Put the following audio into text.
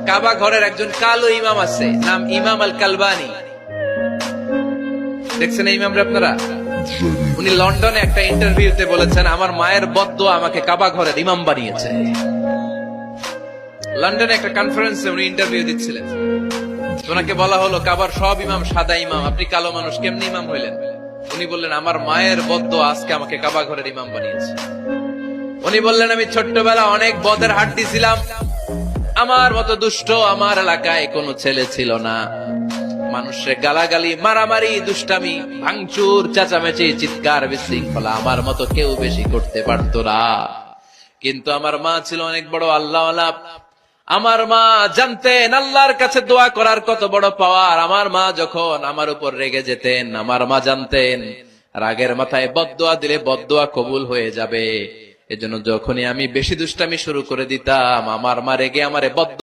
কাবা ঘরের একজন কালো ইমাম আছে, নাম ইমাম আল কালবানি। দেখছেন এই ইমামরা আপনারা? উনি লন্ডনে একটা ইন্টারভিউতে বলেছেন, আমার মায়ের বদদোয়া আমাকে কাবা ঘরের ইমাম বানিয়েছে। লন্ডনে একটা কনফারেন্সে উনি ইন্টারভিউ দিচ্ছিলেন। ওনাকে বলা হলো, কাবার সব ইমাম সাদা ইমাম, আপনি কালো মানুষ, কেমনি ইমাম হইলেন? উনি বললেন, আমার মায়ের বদদোয়া আজকে আমাকে কাবা ঘরের ইমাম বানিয়েছে। উনি বললেন, আমি ছোট্টবেলা অনেক বদের হাট দিছিলাম, আমার মতো দুষ্ট আমার এলাকায় কোনো ছেলে ছিল না। মানুষের গালাগালি, মারামারি, দুষ্টামি, ভাঙচুর, চেঁচামেচি, চিৎকার, বিশৃঙ্খলা আমার মতো কেউ বেশি করতে পারতো না। কিন্তু আমার মা ছিল অনেক বড় আল্লাহওয়ালা। আমার মা জানতেন আল্লাহর কাছে দোয়া করার কত বড় পাওয়ার। আমার মা যখন আমার উপর রেগে যেতেন, আমার মা জানতেন রাগের মাথায় বদদোয়া দিলে বদদোয়া কবুল হয়ে যাবে। এজন্য যখনই আমি বেশি দুষ্টামি শুরু করে দিতাম, আমার মা রেগে আমারে বদ